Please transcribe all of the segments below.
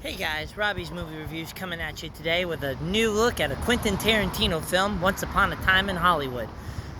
Hey guys, Robbie's Movie Reviews coming at you today with a new look at a Quentin Tarantino film, Once Upon a Time in Hollywood.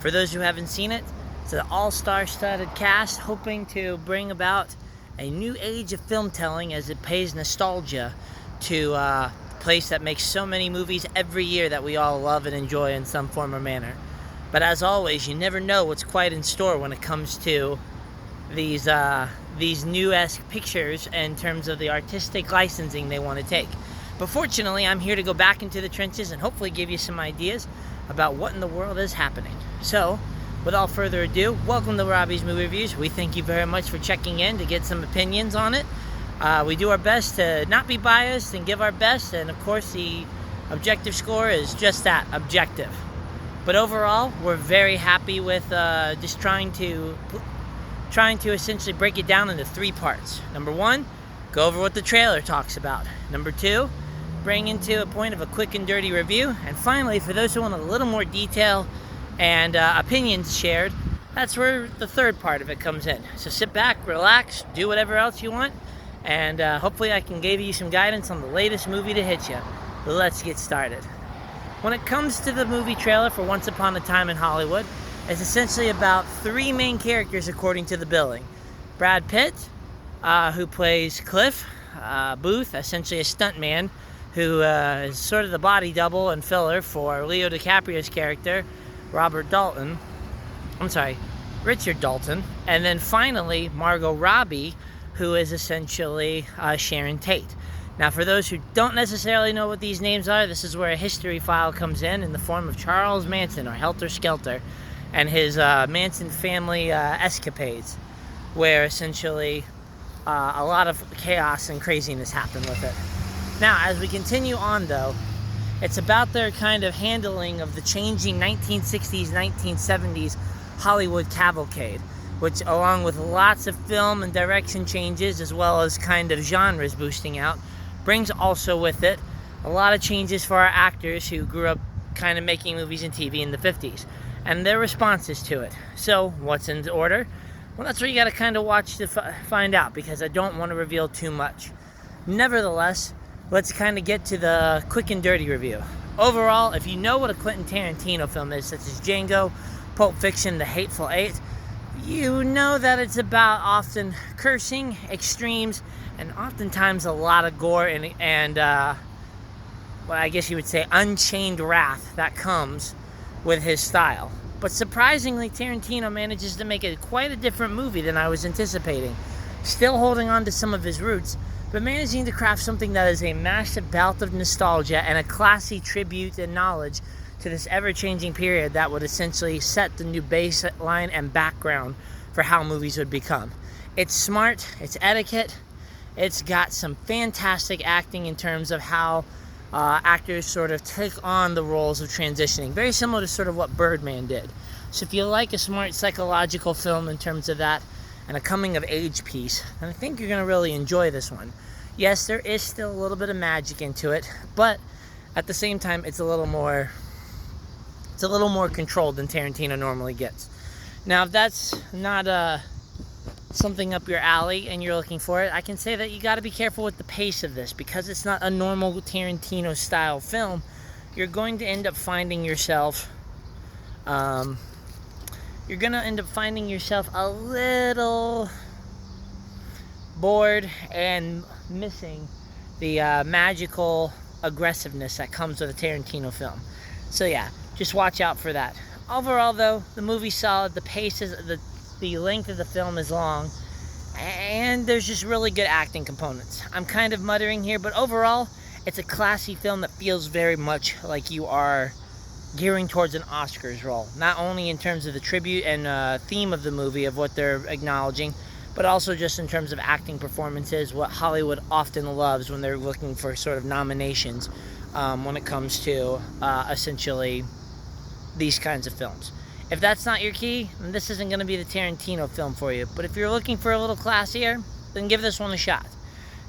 For those who haven't seen it, it's an all-star studded cast hoping to bring about a new age of film telling as it pays nostalgia to a place that makes so many movies every year that we all love and enjoy in some form or manner. But as always, you never know what's quite in store when it comes to these new-esque pictures in terms of the artistic licensing they want to take. But fortunately, I'm here to go back into the trenches and hopefully give you some ideas about what in the world is happening. So, without further ado, welcome to Robbie's Movie Reviews. We thank you very much for checking in to get some opinions on it. We do our best to not be biased and give our best, and of course the objective score is just that, objective. But overall, we're very happy with just trying to essentially break it down into three parts. Number one, go over what the trailer talks about. Number two, bring into a point of a quick and dirty review. And finally, for those who want a little more detail and opinions shared, that's where the third part of it comes in. So sit back, relax, do whatever else you want, and hopefully I can give you some guidance on the latest movie to hit you. Let's get started. When it comes to the movie trailer for Once Upon a Time in Hollywood, it's essentially about three main characters according to the billing. Brad Pitt, who plays Cliff Booth, essentially a stuntman, who is sort of the body double and filler for Leo DiCaprio's character, Richard Dalton. And then finally, Margot Robbie, who is essentially Sharon Tate. Now, for those who don't necessarily know what these names are, this is where a history file comes in the form of Charles Manson, or Helter Skelter, and his Manson family escapades, where essentially a lot of chaos and craziness happened with it. Now, as we continue on, though, it's about their kind of handling of the changing 1960s, 1970s Hollywood cavalcade, which, along with lots of film and direction changes, as well as kind of genres boosting out, brings also with it a lot of changes for our actors who grew up kind of making movies and TV in the 50s. And their responses to it. So, what's in order? Well, that's what you got to kind of watch to find out, because I don't want to reveal too much. Nevertheless, let's kind of get to the quick and dirty review. Overall, if you know what a Quentin Tarantino film is, such as Django, Pulp Fiction, The Hateful Eight, you know that it's about often cursing, extremes, and oftentimes a lot of gore and well, I guess you would say unchained wrath that comes with his style. But surprisingly, Tarantino manages to make it quite a different movie than I was anticipating. Still holding on to some of his roots, but managing to craft something that is a massive bout of nostalgia and a classy tribute and knowledge to this ever-changing period that would essentially set the new baseline and background for how movies would become. It's smart, it's etiquette, it's got some fantastic acting in terms of how actors sort of take on the roles of transitioning, very similar to sort of what Birdman did. So if you like a smart psychological film in terms of that, and a coming-of-age piece, then I think you're going to really enjoy this one. Yes, there is still a little bit of magic into it, but at the same time, it's a little more controlled than Tarantino normally gets. Now, if that's not something up your alley and you're looking for it, I can say that you got to be careful with the pace of this, because it's not a normal Tarantino style film. You're going to end up finding yourself a little bored and missing the magical aggressiveness that comes with a Tarantino film. So yeah, just watch out for that. Overall, though, the movie's solid. The pace is the length of the film is long, and there's just really good acting components. I'm kind of muttering here, but overall, it's a classy film that feels very much like you are gearing towards an Oscars role. Not only in terms of the tribute and theme of the movie, of what they're acknowledging, but also just in terms of acting performances, what Hollywood often loves when they're looking for sort of nominations when it comes to essentially these kinds of films. If that's not your key, then this isn't going to be the Tarantino film for you. But if you're looking for a little classier, then give this one a shot.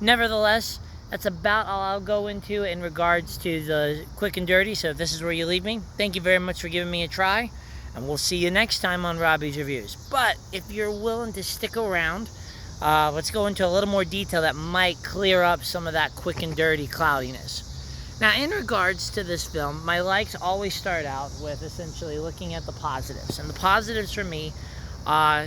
Nevertheless, that's about all I'll go into in regards to the quick and dirty. So if this is where you leave me, thank you very much for giving me a try. And we'll see you next time on Robbie's Reviews. But if you're willing to stick around, let's go into a little more detail that might clear up some of that quick and dirty cloudiness. Now, in regards to this film, my likes always start out with essentially looking at the positives. And the positives for me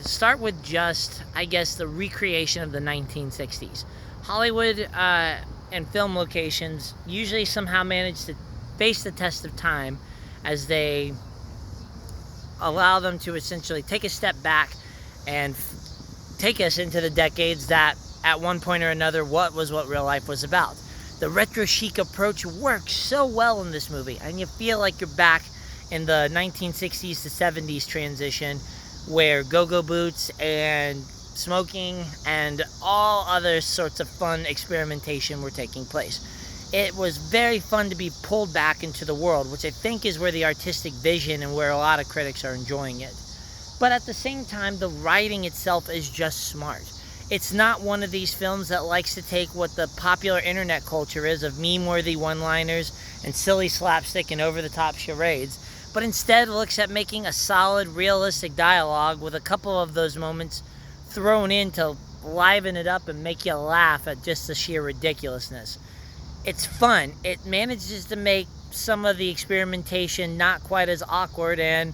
start with just, I guess, the recreation of the 1960s. Hollywood and film locations usually somehow manage to face the test of time as they allow them to essentially take a step back and take us into the decades that, at one point or another, what real life was about. The retro chic approach works so well in this movie, and you feel like you're back in the 1960s to 70s transition, where go-go boots and smoking and all other sorts of fun experimentation were taking place. It was very fun to be pulled back into the world, which I think is where the artistic vision and where a lot of critics are enjoying it. But at the same time, the writing itself is just smart. It's not one of these films that likes to take what the popular internet culture is of meme-worthy one-liners and silly slapstick and over-the-top charades, but instead looks at making a solid, realistic dialogue with a couple of those moments thrown in to liven it up and make you laugh at just the sheer ridiculousness. It's fun. It manages to make some of the experimentation not quite as awkward and,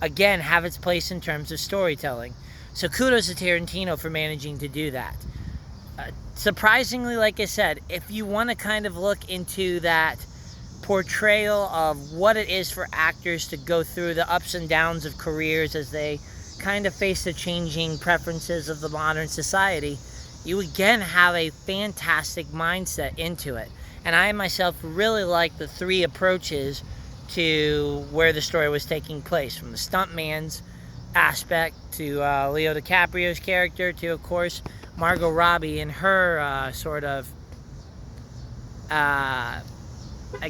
again, have its place in terms of storytelling. So kudos to Tarantino for managing to do that. Surprisingly, like I said, if you want to kind of look into that portrayal of what it is for actors to go through the ups and downs of careers as they kind of face the changing preferences of the modern society, you again have a fantastic mindset into it. And I myself really like the three approaches to where the story was taking place, from the stuntman's aspect to Leo DiCaprio's character to, of course, Margot Robbie and her sort of, I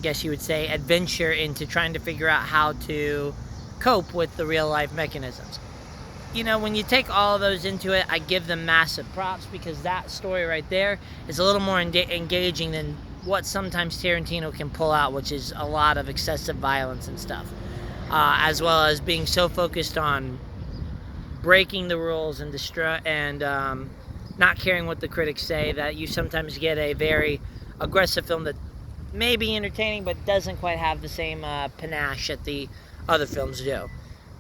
guess you would say, adventure into trying to figure out how to cope with the real-life mechanisms. You know, when you take all of those into it, I give them massive props, because that story right there is a little more engaging than what sometimes Tarantino can pull out, which is a lot of excessive violence and stuff, as well as being so focused on breaking the rules and not caring what the critics say, that you sometimes get a very aggressive film that may be entertaining but doesn't quite have the same panache that the other films do.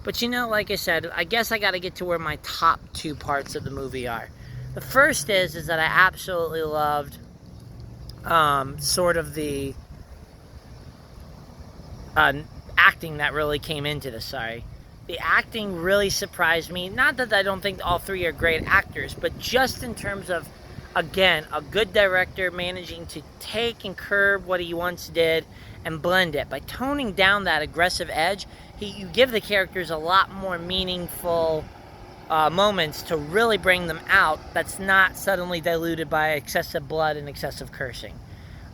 But you know, like I said, I guess I got to get to where my top two parts of the movie are. The first is that I absolutely loved sort of the acting that really came into this, The acting really surprised me. Not that I don't think all three are great actors, but just in terms of, again, a good director managing to take and curb what he once did and blend it. By toning down that aggressive edge, you give the characters a lot more meaningful moments to really bring them out that's not suddenly diluted by excessive blood and excessive cursing.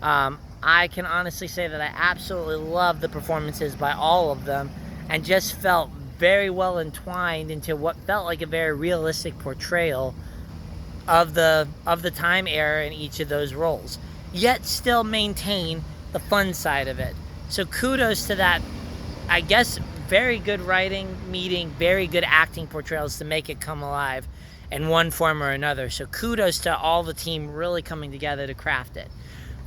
I can honestly say that I absolutely love the performances by all of them, and just felt very well entwined into what felt like a very realistic portrayal of the time era in each of those roles, yet still maintain the fun side of it. So kudos to that, I guess, very good writing meeting very good acting portrayals to make it come alive in one form or another. So kudos to all the team really coming together to craft it.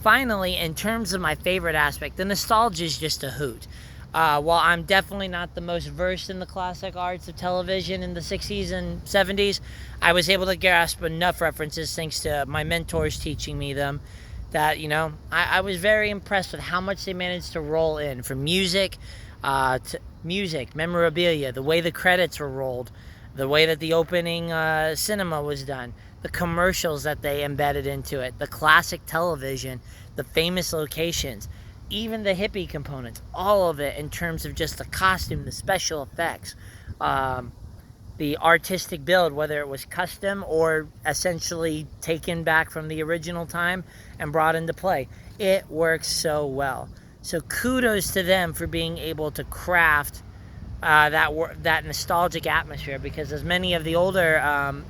Finally, in terms of my favorite aspect, the nostalgia is just a hoot. While I'm definitely not the most versed in the classic arts of television in the 60s and 70s, I was able to grasp enough references, thanks to my mentors teaching me them, that, you know, I was very impressed with how much they managed to roll in, from music to music, memorabilia, the way the credits were rolled, the way that the opening cinema was done, the commercials that they embedded into it, the classic television, the famous locations, even the hippie components, all of it in terms of just the costume, the special effects, the artistic build, whether it was custom or essentially taken back from the original time and brought into play. It works so well. So kudos to them for being able to craft that nostalgic atmosphere, because as many of the older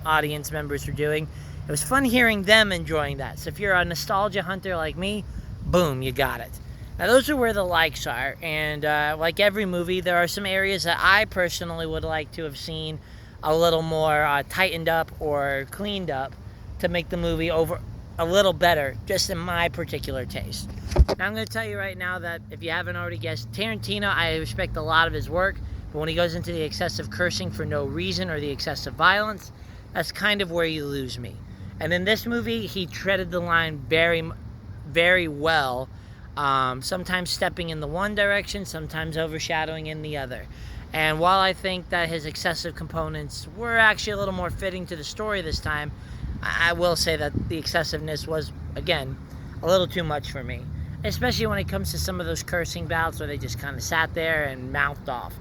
audience members were doing, it was fun hearing them enjoying that. So if you're a nostalgia hunter like me, boom, you got it. Now those are where the likes are, and like every movie, there are some areas that I personally would like to have seen a little more tightened up or cleaned up. to make the movie over a little better, just in my particular taste. Now, I'm going to tell you right now that if you haven't already guessed, Tarantino, I respect a lot of his work, but when he goes into the excessive cursing for no reason or the excessive violence, that's kind of where you lose me. And in this movie, he treaded the line very, very well, sometimes stepping in the one direction, sometimes overshadowing in the other. And while I think that his excessive components were actually a little more fitting to the story this time, I will say that the excessiveness was, again, a little too much for me. Especially when it comes to some of those cursing bouts where they just kind of sat there and mouthed off.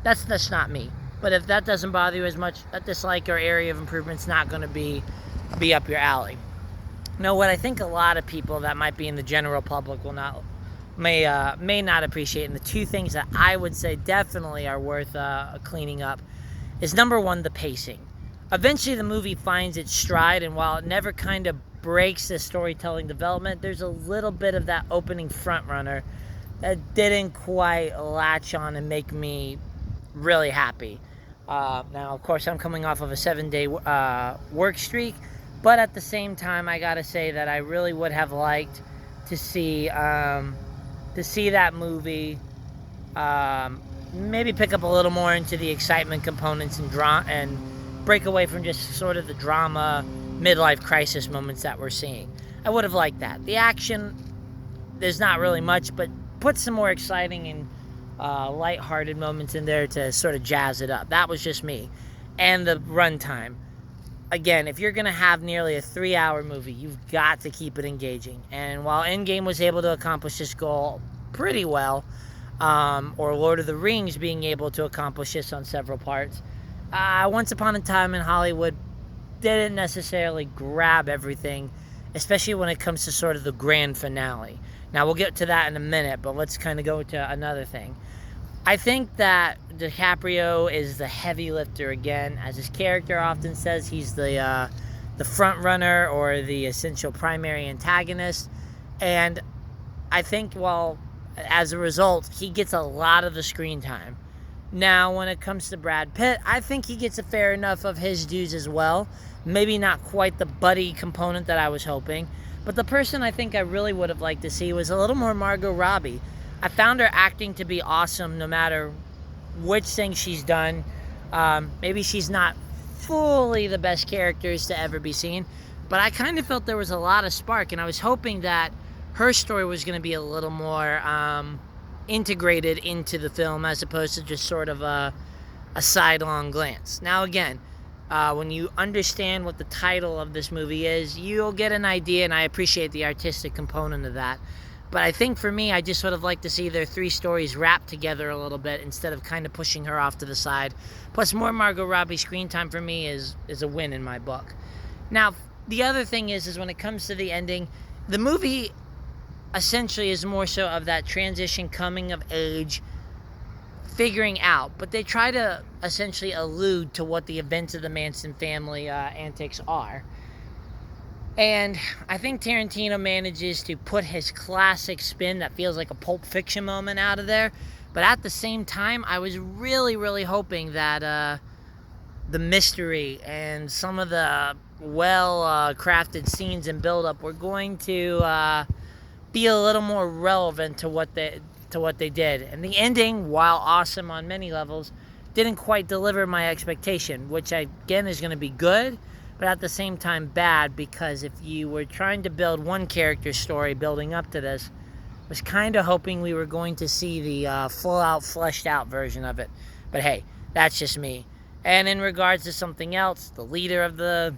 That's not me. But if that doesn't bother you as much, a dislike or area of improvement's not going to be up your alley. Now, what I think a lot of people that might be in the general public may not appreciate, and the two things that I would say definitely are worth cleaning up, is number one, the pacing. Eventually the movie finds its stride, and while it never kind of breaks the storytelling development, there's a little bit of that opening front runner that didn't quite latch on and make me really happy. Now, of course, I'm coming off of a 7-day work streak, but at the same time, I gotta say that I really would have liked to see that movie maybe pick up a little more into the excitement components and break away from just sort of the drama, midlife crisis moments that we're seeing. I would have liked that. The action, there's not really much, but put some more exciting and lighthearted moments in there to sort of jazz it up. That was just me. And the runtime. Again, if you're going to have nearly a 3-hour movie, you've got to keep it engaging. And while Endgame was able to accomplish this goal pretty well, or Lord of the Rings being able to accomplish this on several parts, Once Upon a Time in Hollywood didn't necessarily grab everything, especially when it comes to sort of the grand finale. Now, we'll get to that in a minute, but let's kind of go to another thing. I think that DiCaprio is the heavy lifter again. As his character often says, he's the front runner or the essential primary antagonist. And I think, well, as a result, he gets a lot of the screen time. Now, when it comes to Brad Pitt, I think he gets a fair enough of his dues as well. Maybe not quite the buddy component that I was hoping. But the person I think I really would have liked to see was a little more Margot Robbie. I found her acting to be awesome no matter which thing she's done. Maybe she's not fully the best characters to ever be seen, but I kind of felt there was a lot of spark, and I was hoping that her story was going to be a little more integrated into the film as opposed to just sort of a sidelong glance. Now, again, when you understand what the title of this movie is, you'll get an idea, and I appreciate the artistic component of that. But I think for me, I just sort of like to see their three stories wrapped together a little bit instead of kind of pushing her off to the side. Plus, more Margot Robbie screen time for me is a win in my book. Now, the other thing is when it comes to the ending, the movie essentially is more so of that transition, coming of age, figuring out. But they try to essentially allude to what the events of the Manson family antics are. And I think Tarantino manages to put his classic spin that feels like a Pulp Fiction moment out of there. But at the same time, I was really, really hoping that the mystery and some of the well-crafted scenes and build-up were going to be a little more relevant to what they did. And the ending, while awesome on many levels, didn't quite deliver my expectation, which again is going to be good, but at the same time bad, because if you were trying to build one character's story building up to this, I was kind of hoping we were going to see the full-out, fleshed-out version of it. But hey, that's just me. And in regards to something else, the leader of the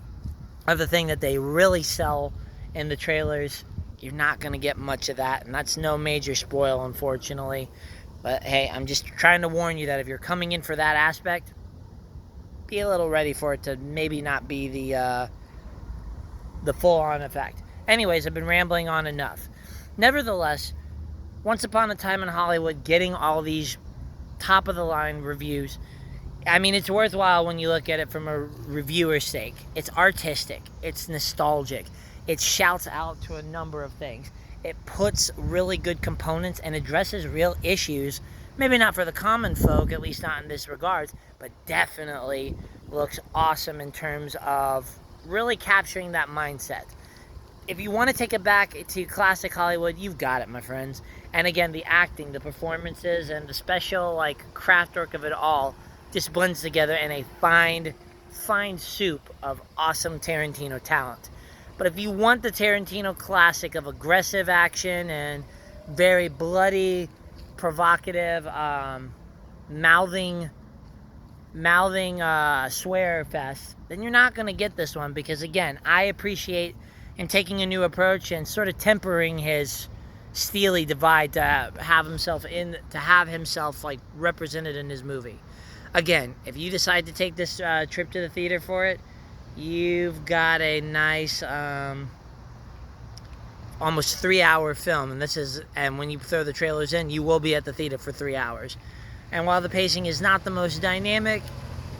thing that they really sell in the trailers, you're not going to get much of that, and that's no major spoil, unfortunately. But hey, I'm just trying to warn you that if you're coming in for that aspect, be a little ready for it to maybe not be the full-on effect. Anyways, I've been rambling on enough. Nevertheless, Once Upon a Time in Hollywood getting all these top-of-the-line reviews, I mean, it's worthwhile when you look at it from a reviewer's sake. It's artistic. It's nostalgic. It shouts out to a number of things. It puts really good components and addresses real issues. Maybe not for the common folk, at least not in this regard, but definitely looks awesome in terms of really capturing that mindset. If you want to take it back to classic Hollywood, you've got it, my friends. And again, the acting, the performances, and the special craft work of it all just blends together in a fine soup of awesome Tarantino talent. But if you want the Tarantino classic of aggressive action and very bloody, provocative, mouthing swear fest, then you're not going to get this one, because again, I appreciate him taking a new approach and sort of tempering his steely divide to have himself represented in his movie. Again, if you decide to take this trip to the theater for it, you've got a nice almost 3-hour film, and when you throw the trailers in, you will be at the theater for 3 hours. And while the pacing is not the most dynamic,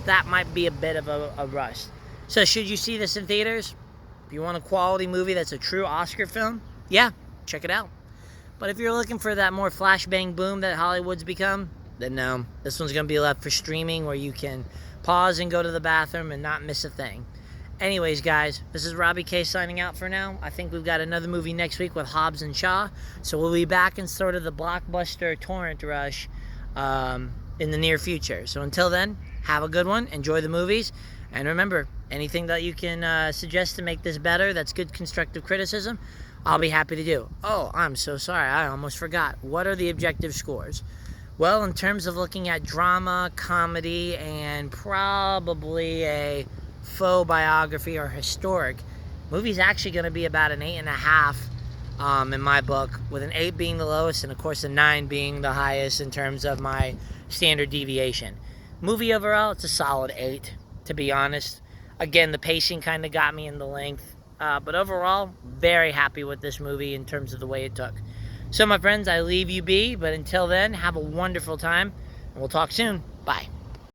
that might be a bit of a rush. So should you see this in theaters? If you want a quality movie that's a true Oscar film, yeah, check it out. But if you're looking for that more flash bang boom that Hollywood's become, then no, this one's going to be left for streaming, where you can pause and go to the bathroom and not miss a thing. Anyways, guys, this is Robbie K signing out for now. I think we've got another movie next week with Hobbs and Shaw, so we'll be back in sort of the blockbuster torrent rush in the near future. So until then, have a good one, enjoy the movies, and remember, anything that you can suggest to make this better, that's good constructive criticism, I'll be happy to do. Oh, I'm so sorry, I almost forgot. What are the objective scores? Well, in terms of looking at drama, comedy, and probably a faux biography or historic, movie's actually going to be about an 8.5 in my book, with an 8 being the lowest and of course a 9 being the highest in terms of my standard deviation. Movie overall, it's a solid 8, to be honest. Again, the pacing kind of got me in the length, but overall, very happy with this movie in terms of the way it took. So my friends, I leave you be, but until then, have a wonderful time, and we'll talk soon. Bye.